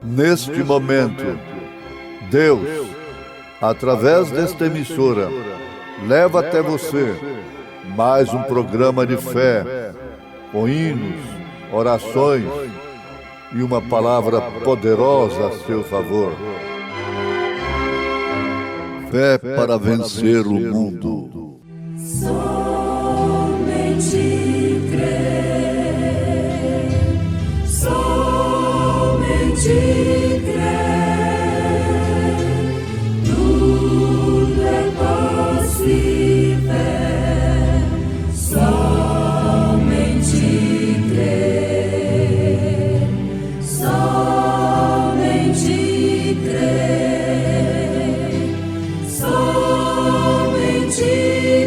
Neste momento, Deus, através desta emissora, leva até você mais um programa de fé, com hinos, orações e uma palavra poderosa a seu favor. Fé para vencer o mundo. Somente crer, somente crer, tudo é possível. Somente crer, somente crer, somente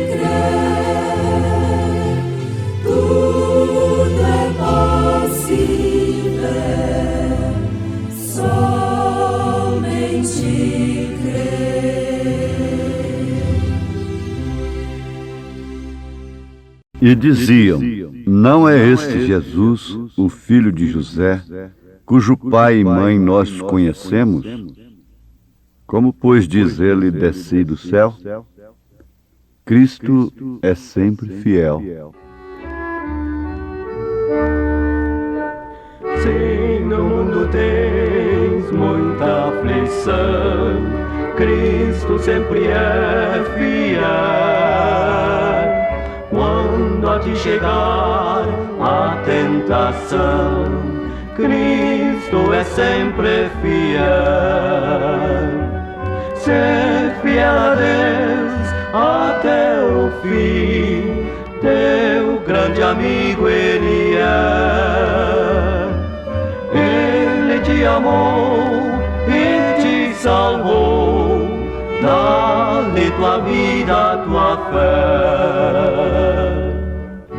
crer, tudo é possível. Somente crer. E diziam: não é este Jesus, o filho de José, cujo pai e mãe nós conhecemos? Como, pois, diz ele, desci do céu? Cristo é sempre fiel. Sim, no mundo tens muita aflição, Cristo sempre é fiel. Quando a ti chegar a tentação, Cristo é sempre fiel. Ser fiel a Deus até o fim, teu grande amigo Ele é. Ele te amou e te salvou, dá-lhe tua vida, tua fé.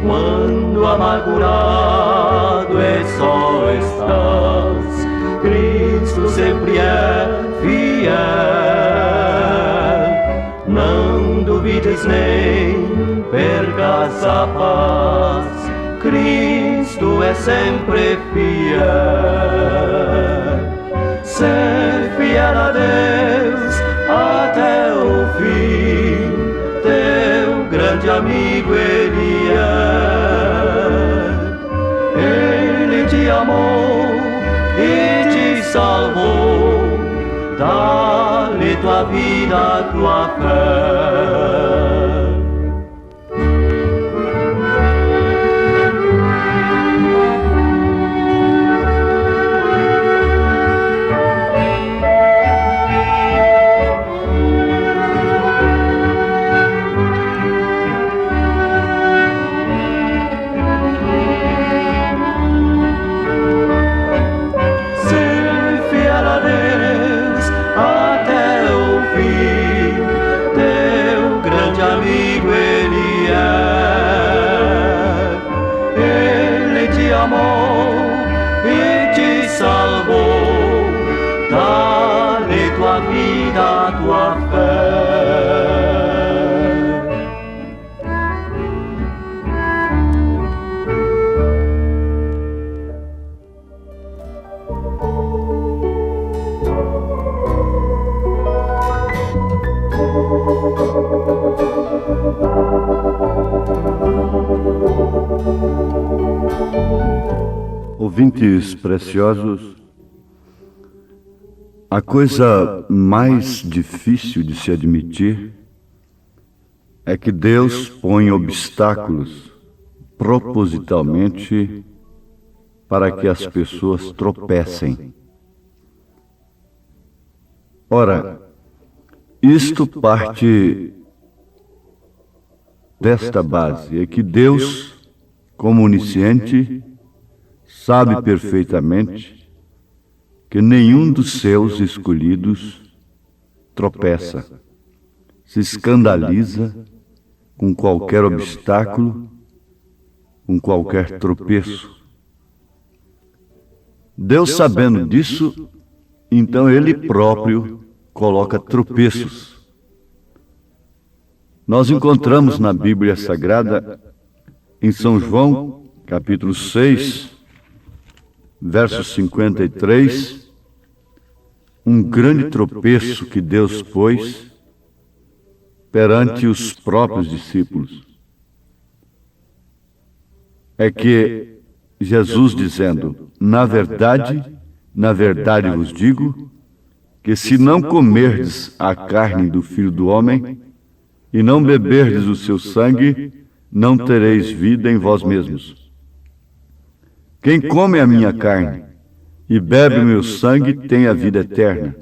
Quando amargurado e só estás, Cristo sempre é fiel. Não duvides nem percas a paz, Cristo é sempre fiel. Ser fiel a Deus até o fim, teu grande amigo Ele é. Ele te amou e te salvou, dá-lhe tua vida, tua fé. Salvou, dá-lhe tua vida, tua fé. Ouvintes preciosos, a coisa mais difícil de se admitir é que Deus põe obstáculos propositalmente para que as pessoas tropecem. Ora, isto parte desta base, é que Deus, como onisciente, sabe perfeitamente que nenhum dos seus escolhidos tropeça, se escandaliza com qualquer obstáculo, com qualquer tropeço. Deus, sabendo disso, então Ele próprio coloca tropeços. Nós encontramos na Bíblia Sagrada, em São João, capítulo 6, verso 53, um grande tropeço que Deus pôs perante os próprios discípulos. É que Jesus dizendo, na verdade vos digo, que se não comerdes a carne do Filho do Homem, e não beberdes o seu sangue, não tereis vida em vós mesmos. Quem come a minha carne e bebe o meu sangue tem a vida eterna,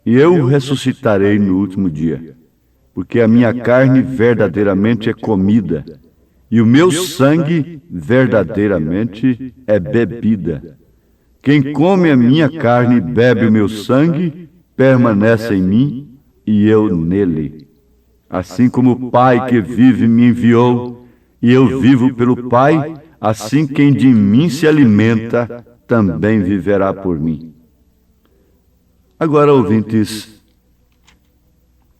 e eu o ressuscitarei no último dia, porque a minha carne verdadeiramente é comida, e o meu sangue verdadeiramente é bebida. Quem come a minha carne e bebe o meu sangue, permanece em mim e eu nele. Assim como o Pai que vive me enviou, e eu vivo pelo Pai, assim quem de mim se alimenta, também viverá por mim. Agora, ouvintes,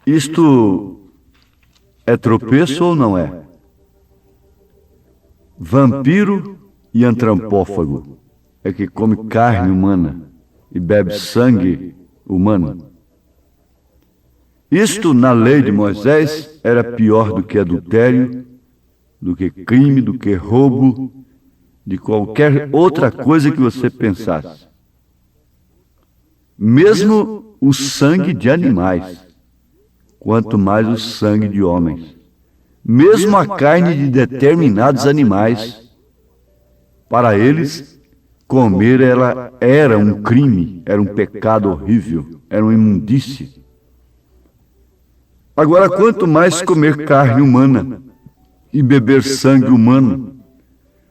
isto é tropeço ou não é? Vampiro e antropófago é que come carne humana e bebe sangue humano. Isto, na lei de Moisés, era pior do que adultério, do que crime, do que roubo, de qualquer outra coisa que você pensasse. Mesmo o sangue de animais, quanto mais o sangue de homens. Mesmo a carne de determinados animais, para eles, comer ela era um crime, era um pecado horrível, era uma imundície. Agora, quanto mais comer carne humana e beber sangue humano,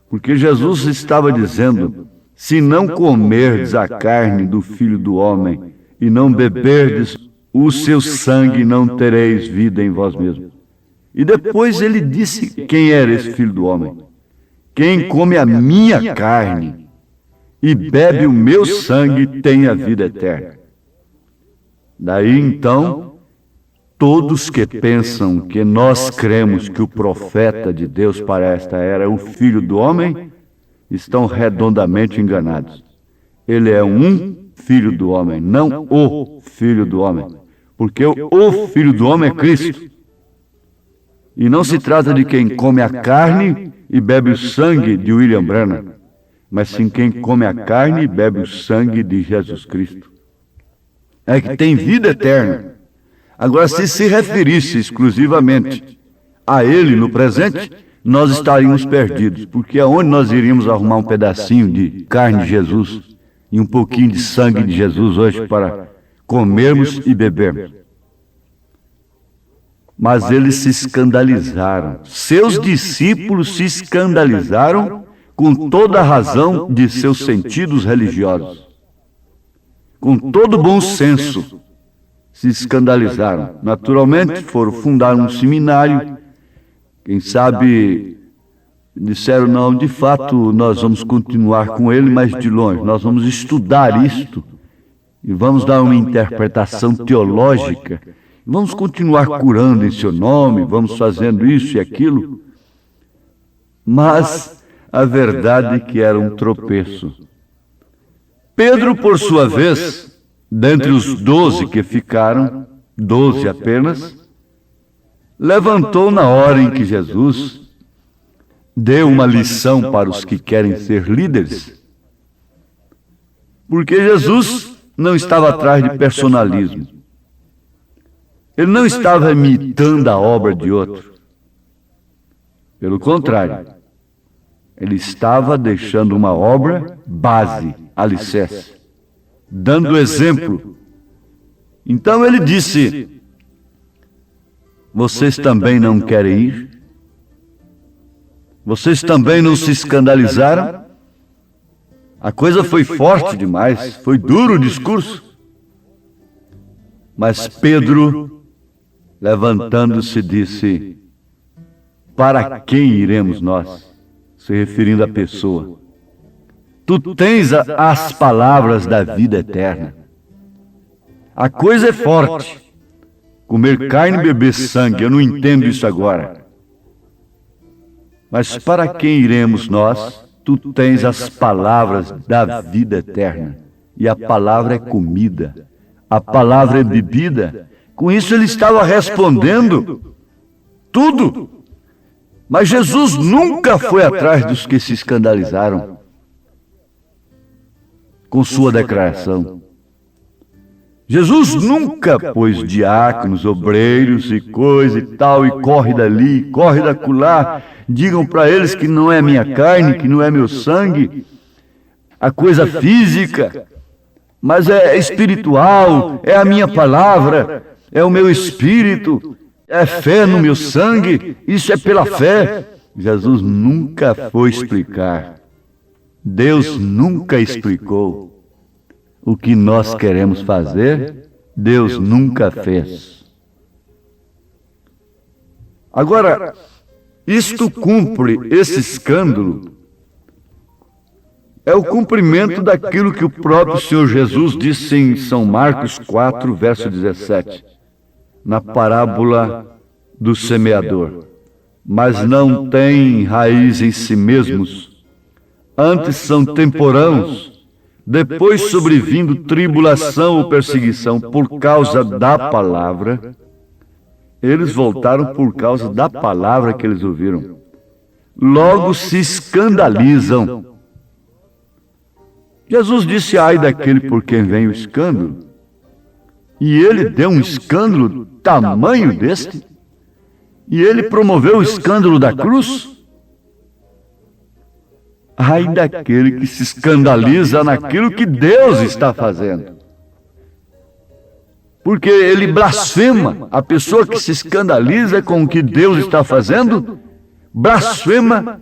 porque Jesus estava dizendo, se não comerdes a carne do Filho do Homem e não beberdes o seu sangue, não tereis vida em vós mesmos. E depois ele disse quem era esse Filho do Homem. Quem come a minha carne e bebe o meu sangue tem a vida eterna. Daí então, todos que pensam que nós cremos que o profeta de Deus para esta era é o Filho do Homem, estão redondamente enganados. Ele é um Filho do Homem, não o Filho do Homem. Porque o Filho do Homem é Cristo. E não se trata de quem come a carne e bebe o sangue de William Branham, mas sim quem come a carne e bebe o sangue de Jesus Cristo. É que tem vida eterna. Agora, se referisse exclusivamente a Ele no presente, nós estaríamos perdidos, porque aonde nós iríamos arrumar um pedacinho de carne de Jesus e um pouquinho de sangue de Jesus hoje para comermos e bebermos? Mas eles se escandalizaram. Seus discípulos se escandalizaram com toda a razão de seus sentidos religiosos. Com todo bom senso, se escandalizaram. Naturalmente, foram fundar um seminário. Quem sabe disseram, não, de fato, nós vamos continuar com ele, mas de longe. Nós vamos estudar isto e vamos dar uma interpretação teológica. Vamos continuar curando em seu nome, vamos fazendo isso e aquilo. Mas a verdade é que era um tropeço. Pedro, por sua vez, dentre os 12 que ficaram, 12 apenas, levantou na hora em que Jesus deu uma lição para os que querem ser líderes. Porque Jesus não estava atrás de personalismo. Ele não estava imitando a obra de outro. Pelo contrário, ele estava deixando uma obra base, alicerce, dando exemplo. Então ele disse, vocês também não querem ir? Vocês também não se escandalizaram? A coisa foi forte demais, foi duro o discurso. Mas Pedro levantando-se, disse: para quem iremos nós? Se referindo à pessoa. Tu tens as palavras da vida eterna. A coisa é forte. Comer carne e beber sangue, eu não entendo isso agora. Mas para quem iremos nós? Tu tens as palavras da vida eterna. E a palavra é comida. A palavra é bebida. Com isso ele estava respondendo tudo. Mas Jesus nunca foi atrás dos que se escandalizaram com sua declaração. Jesus nunca pôs diáconos, obreiros e coisa e tal, e corre dali, corre daculá, digam para eles que não é minha carne, que não é meu sangue, a coisa física, mas é espiritual, é a minha palavra, é o meu espírito, é fé no meu sangue, isso é pela fé. Jesus nunca foi explicar. Deus nunca explicou. O que nós queremos fazer, Deus nunca fez. Agora, isto cumpre, esse escândalo, é o cumprimento daquilo que o próprio Senhor Jesus disse em São Marcos 4, verso 17, na parábola do semeador. Mas não têm raiz em si mesmos, antes são temporãos, depois sobrevindo tribulação ou perseguição por causa da palavra, eles voltaram por causa da palavra que eles ouviram. Logo se escandalizam. Jesus disse: ai daquele por quem vem o escândalo. E ele deu um escândalo tamanho deste? E ele promoveu o escândalo da cruz? Ai daquele que se escandaliza naquilo que Deus está fazendo. Porque ele blasfema. A pessoa que se escandaliza com o que Deus está fazendo, blasfema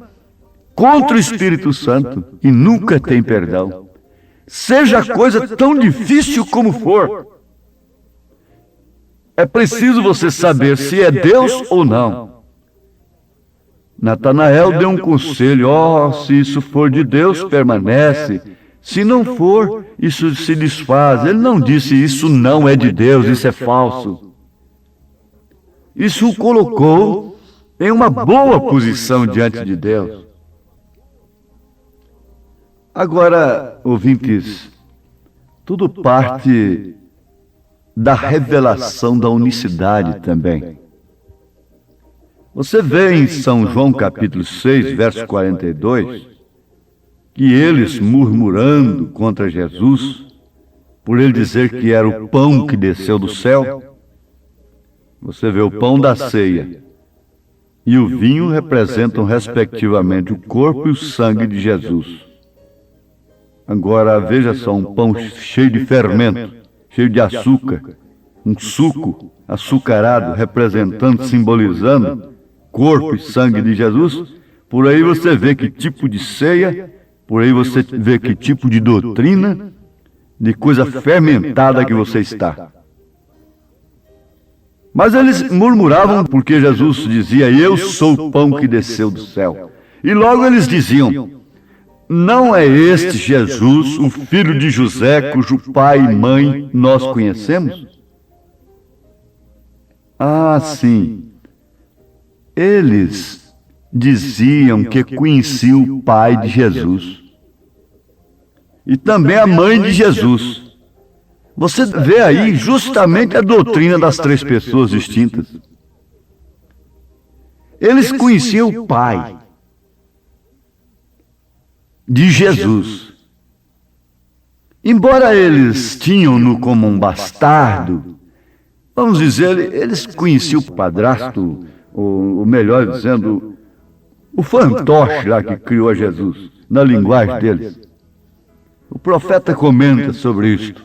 contra o Espírito Santo e nunca tem perdão. Seja a coisa tão difícil como for, é preciso você saber se é Deus ou não. Natanael deu um conselho: se isso for de Deus, permanece. Se não for, isso se desfaz. Ele não disse: isso não é de Deus, isso é falso. Isso o colocou em uma boa posição diante de Deus. Agora, ouvintes, tudo parte da revelação da unicidade também. Você vê em São João capítulo 6, verso 42, que eles murmurando contra Jesus, por ele dizer que era o pão que desceu do céu, você vê o pão da ceia e o vinho representam respectivamente o corpo e o sangue de Jesus. Agora veja só, um pão cheio de fermento, cheio de açúcar, um suco açucarado, representando, simbolizando corpo e sangue de Jesus. Por aí você vê que tipo de ceia, por aí você vê que tipo de doutrina, de coisa fermentada que você está. Mas eles murmuravam porque Jesus dizia: eu sou o pão que desceu do céu. E logo eles diziam: não é este Jesus, o filho de José, cujo pai e mãe nós conhecemos? Ah, sim. Eles diziam que conheciam o pai de Jesus e também a mãe de Jesus. Você vê aí justamente a doutrina das três pessoas distintas. Eles conheciam o pai de Jesus. Embora eles tinham-no como um bastardo, vamos dizer, eles conheciam o padrasto, ou melhor dizendo, o fantoche lá que criou a Jesus, na linguagem deles. O profeta comenta sobre isto.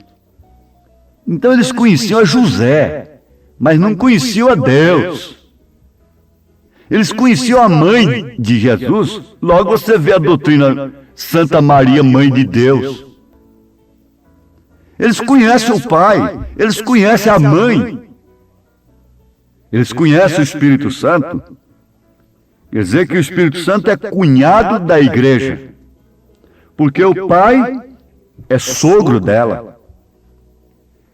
Então eles conheciam a José, mas não conheciam a Deus. Eles conheciam a mãe de Jesus, logo você vê a doutrina Santa Maria, Mãe de Deus. Eles conhecem o pai, eles conhecem a mãe. Eles conhecem o Espírito Santo. Quer dizer que o Espírito Santo é cunhado da igreja, porque o pai é sogro dela.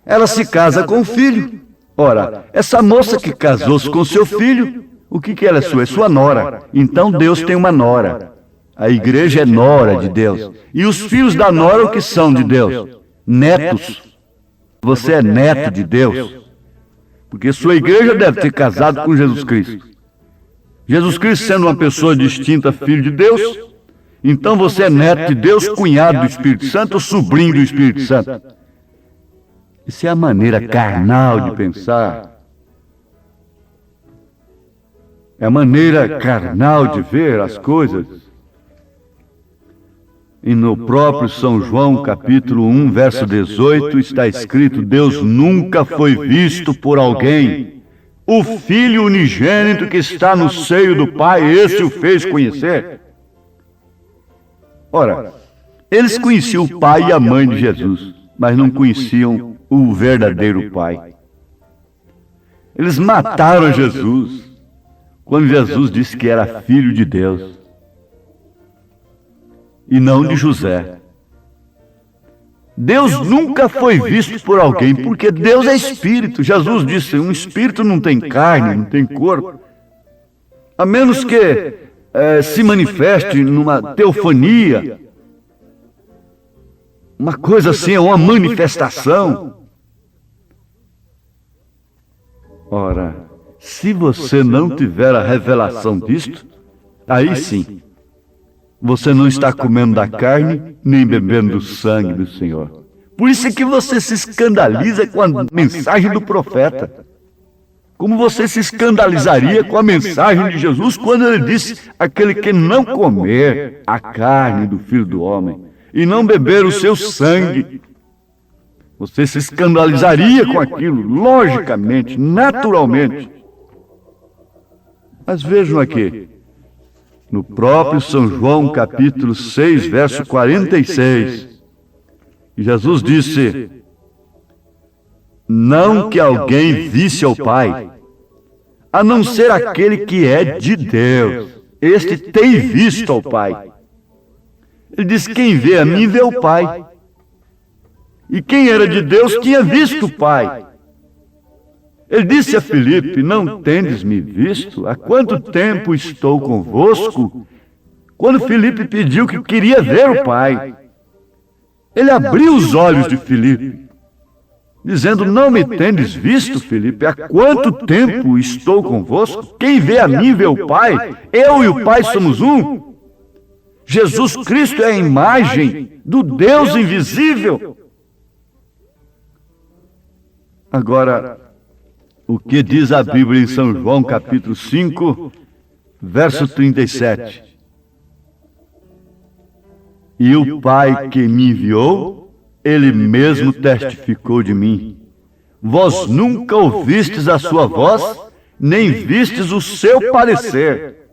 Ela se casa com o filho. Ora, essa moça que casou-se com seu filho, o que ela é sua? É sua nora. Então Deus tem uma nora. A igreja é nora de Deus. E os filhos da nora, o que são de Deus? Netos. Você é neto de Deus. Porque sua igreja deve ter casado com Jesus Cristo. Jesus Cristo sendo uma pessoa distinta, filho de Deus, então você é neto de Deus, cunhado do Espírito Santo, sobrinho do Espírito Santo. Isso é a maneira carnal de pensar. É a maneira carnal de ver as coisas. E no próprio São João, capítulo 1, verso 18, está escrito: Deus nunca foi visto por alguém. O Filho unigênito que está no seio do Pai, esse o fez conhecer. Ora, eles conheciam o Pai e a mãe de Jesus, mas não conheciam o verdadeiro Pai. Eles mataram Jesus quando Jesus disse que era filho de Deus e não de José. Deus nunca foi visto por alguém, porque Deus é espírito. Jesus disse: um espírito não tem carne, não tem corpo, a menos que se manifeste numa teofania, uma coisa assim, é uma manifestação. Ora, se você não tiver a revelação disto, aí sim, você não está comendo da carne, nem bebendo do sangue do Senhor. Por isso é que você se escandaliza com a mensagem do profeta. Como você se escandalizaria com a mensagem de Jesus quando ele disse: aquele que não comer a carne do Filho do Homem e não beber o seu sangue. Você se escandalizaria com aquilo, logicamente, naturalmente. Mas vejam aqui, no próprio São João, capítulo 6, verso 46, Jesus disse: não que alguém visse ao Pai, a não ser aquele que é de Deus. Este tem visto ao Pai. Ele diz: quem vê a mim, vê o Pai. E quem era de Deus tinha visto o Pai. Ele disse a Filipe: não tendes me visto? Há quanto tempo estou convosco? Quando Filipe pediu que queria ver o Pai, ele abriu os olhos de Filipe, dizendo: não me tendes visto, Filipe? Há quanto tempo estou convosco? Quem vê a mim, vê o Pai. Eu e o Pai somos um. Jesus Cristo é a imagem do Deus invisível. Agora, o que diz a Bíblia em São João, capítulo 5, verso 37? E o Pai que me enviou, Ele mesmo testificou de mim. Vós nunca ouvistes a sua voz, nem vistes o seu parecer.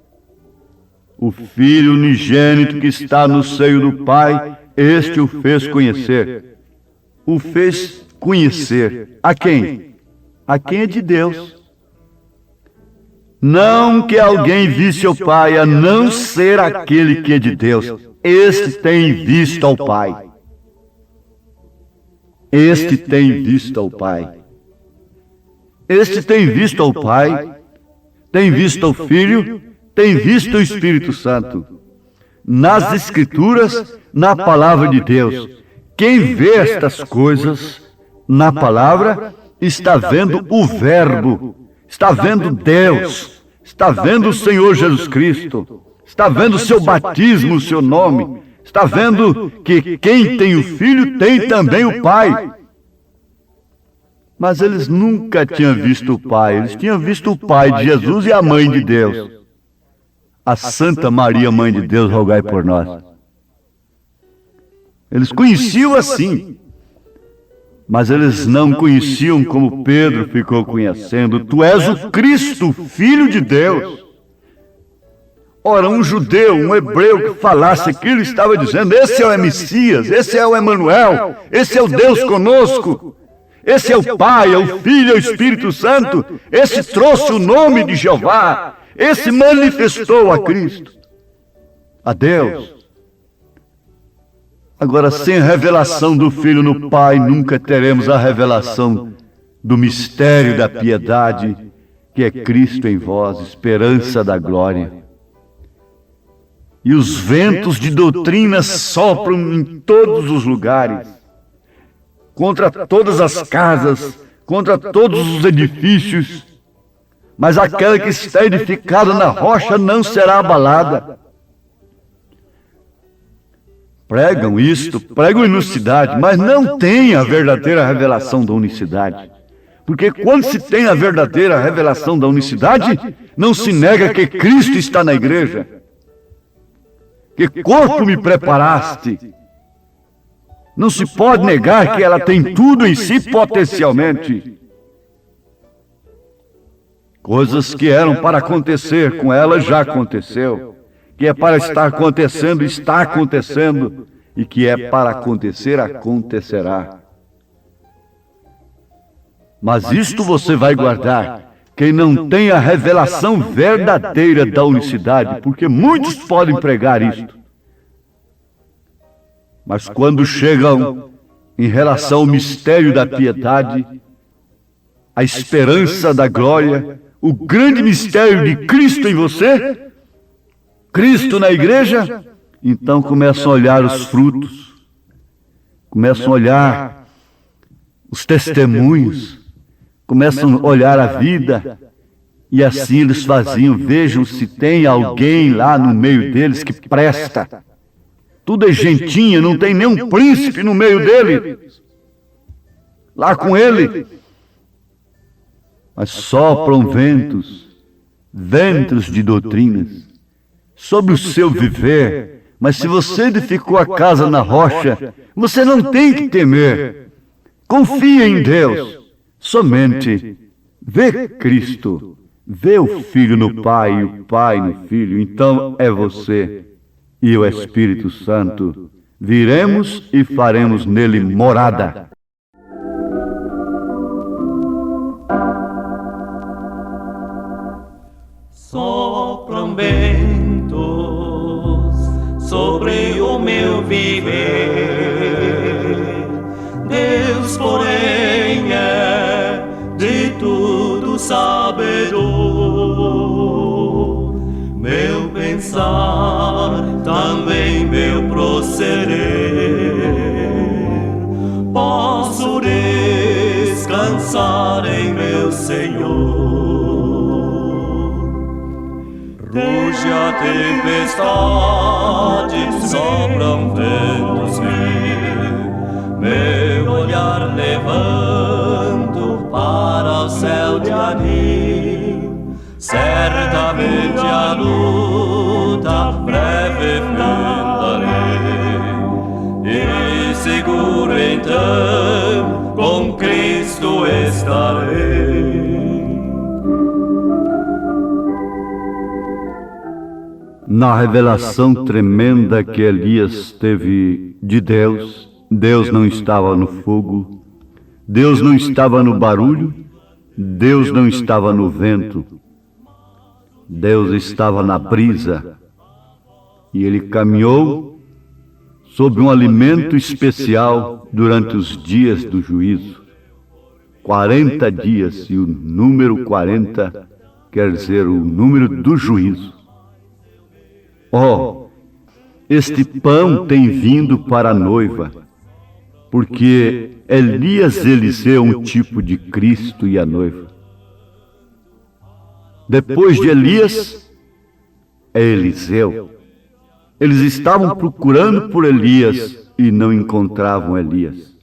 O Filho unigênito que está no seio do Pai, este o fez conhecer. O fez conhecer. A quem? A quem é de Deus. Não que alguém visse o Pai, a não ser aquele que é de Deus. Este tem visto ao Pai. Este tem visto ao Pai. Este tem visto ao Pai, tem visto ao Filho, tem visto o Espírito Santo. Nas Escrituras, na Palavra de Deus. Quem vê estas coisas na Palavra está vendo o Verbo, está vendo Deus, está vendo o Senhor Jesus Cristo, está vendo o seu batismo, o seu nome, está vendo que quem tem o Filho tem também o Pai. Mas eles nunca tinham visto o Pai, eles tinham visto o Pai de Jesus e a Mãe de Deus. A Santa Maria, Mãe de Deus, rogai por nós. Eles conheciam assim, mas eles não conheciam como Pedro ficou conhecendo. Tu és o Cristo, Filho de Deus. Ora, um judeu, um hebreu que falasse aquilo estava dizendo: esse é o Messias, esse é o Emanuel, esse é o Deus conosco. Esse é o Pai, é o Filho, é o Espírito Santo. Esse trouxe o nome de Jeová. Esse manifestou a Cristo, a Deus. Agora, sem a revelação do Filho no Pai, nunca teremos a revelação do mistério da piedade, que é Cristo em vós, esperança da glória. E os ventos de doutrina sopram em todos os lugares, contra todas as casas, contra todos os edifícios, mas aquela que está edificada na rocha não será abalada. Pregam isto, pregam unicidade, mas não têm a verdadeira revelação da unicidade. Porque quando se tem a verdadeira revelação da unicidade, não se nega que Cristo está na igreja. Que corpo me preparaste. Não se pode negar que ela tem tudo em si potencialmente. Coisas que eram para acontecer com ela já aconteceu. Que é para estar acontecendo, está acontecendo. E que é para acontecer, acontecerá. Mas isto você vai guardar, quem não tem a revelação verdadeira da unicidade, porque muitos podem pregar isto. Mas quando chegam em relação ao mistério da piedade, a esperança da glória, o grande mistério de Cristo em você, Cristo na igreja, então começam a olhar os frutos, começam a olhar os testemunhos, começam a olhar a vida, e assim eles faziam, vejam se tem alguém lá no meio deles que presta. Tudo é gentinha, não tem nenhum príncipe no meio dele, lá com ele. Mas sopram ventos de doutrinas, sobre o seu viver. Mas se você edificou a casa na rocha, você não tem que temer. Confia em Deus. Somente vê Cristo, vê o Filho no Pai e o Pai no Filho. Então é você e o Espírito Santo. Viremos e faremos nele morada. Sopram ventos sobre o meu viver. Deus, porém, é de tudo sabedor. Meu pensar, também meu proceder, posso descansar em meu Senhor. Ruge a tempestade, sopram ventos meu olhar levanto para o céu de anim. Certamente a luta breve findarei, e seguro então com Cristo estarei. Na revelação tremenda que Elias teve de Deus, Deus não estava no fogo, Deus não estava no barulho, Deus não estava no vento, Deus estava na brisa, e ele caminhou sob um alimento especial durante os dias do juízo. 40 dias, e o número 40 quer dizer o número do juízo. Oh, este pão tem vindo para a noiva, porque Elias e Eliseu é um tipo de Cristo e a noiva. Depois de Elias, é Eliseu. Eles estavam procurando por Elias e não encontravam Elias.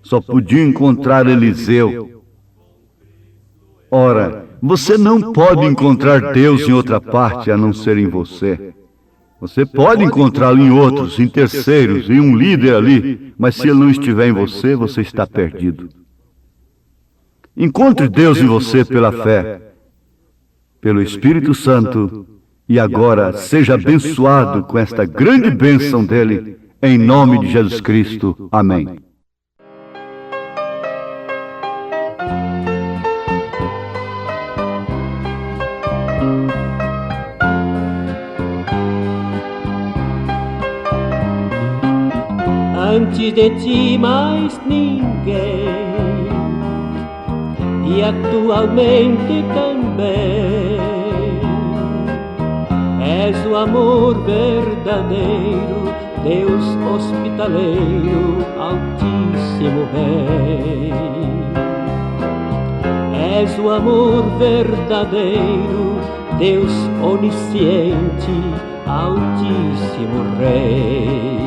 Só podiam encontrar Eliseu. Ora, você não pode encontrar Deus em outra parte a não ser em você. Você pode encontrá-lo em outros, em terceiros, em um líder ali, mas se ele não estiver em você, você está perdido. Encontre Deus em você pela fé, pelo Espírito Santo, e agora seja abençoado com esta grande bênção dele, em nome de Jesus Cristo. Amém. antes de ti mais ninguém, e atualmente também. És o amor verdadeiro, Deus hospitaleiro, Altíssimo Rei. És o amor verdadeiro, Deus onisciente, Altíssimo Rei.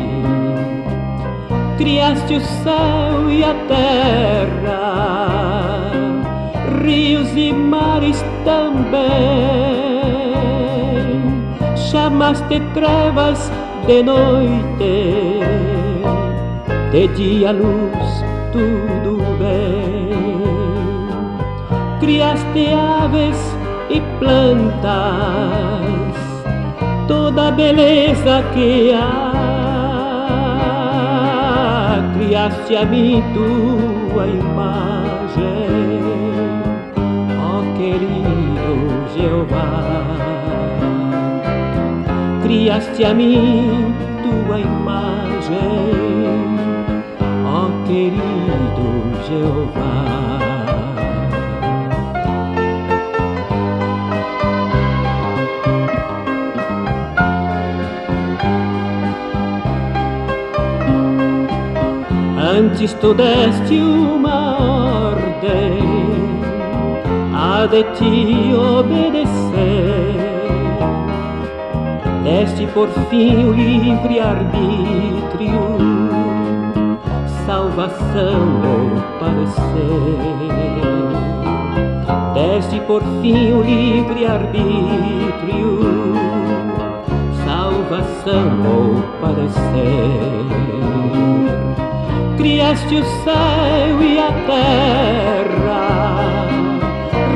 Criaste o céu e a terra, rios e mares também. Chamaste trevas de noite, de dia luz, tudo bem. Criaste aves e plantas, toda a beleza que há. Criaste a mim tua imagem, ó querido Jeová. Criaste a mim tua imagem, ó querido Jeová. Antes tu deste uma ordem, a de ti obedecer. Deste por fim o livre arbítrio, salvação ou padecer. Deste por fim o livre arbítrio, salvação ou padecer. Criaste o céu e a terra,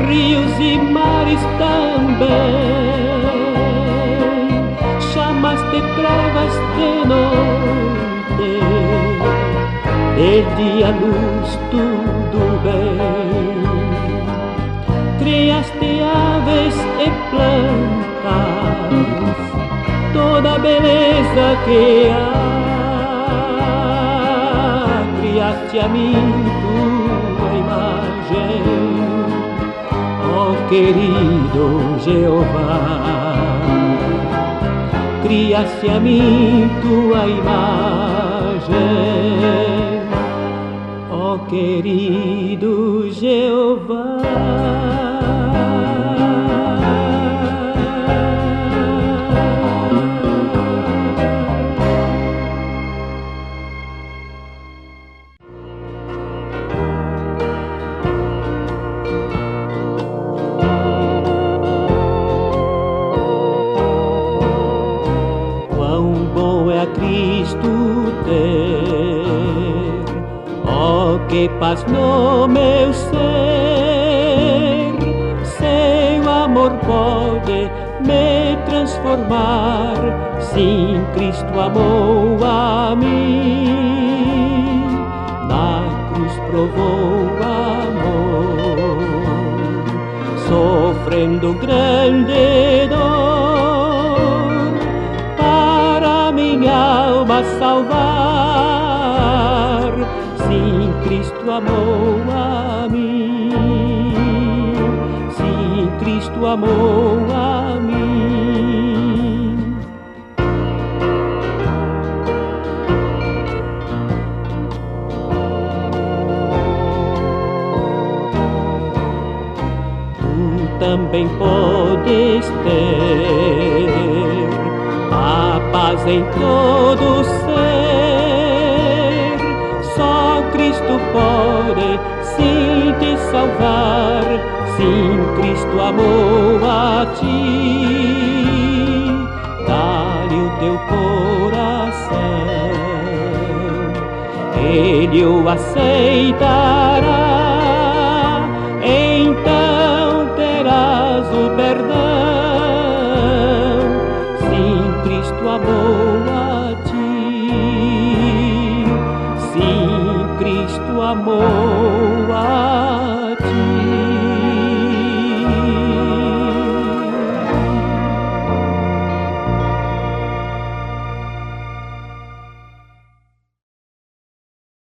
rios e mares também. Chamaste trevas de noite, de dia luz, tudo bem. Criaste aves e plantas, toda a beleza que há. Criaste a mim tua imagem, ó querido Jeová. Criaste a mim tua imagem, ó querido Jeová. Cristo ter, oh que paz no meu ser. Seu amor pode me transformar, sim, Cristo amou a mim. Na cruz provou amor, sofrendo grande dor, para minha alma salvar. Sim, Cristo amou a mim. Sim, Cristo amou a mim. Tu também podes ter a paz em todo ser. Só Cristo pode sim te salvar. Sim, Cristo amou a ti. Dá-lhe o teu coração, Ele o aceitará. Então terás o perdão. Sim, Cristo amou a ti. Sim, Cristo amou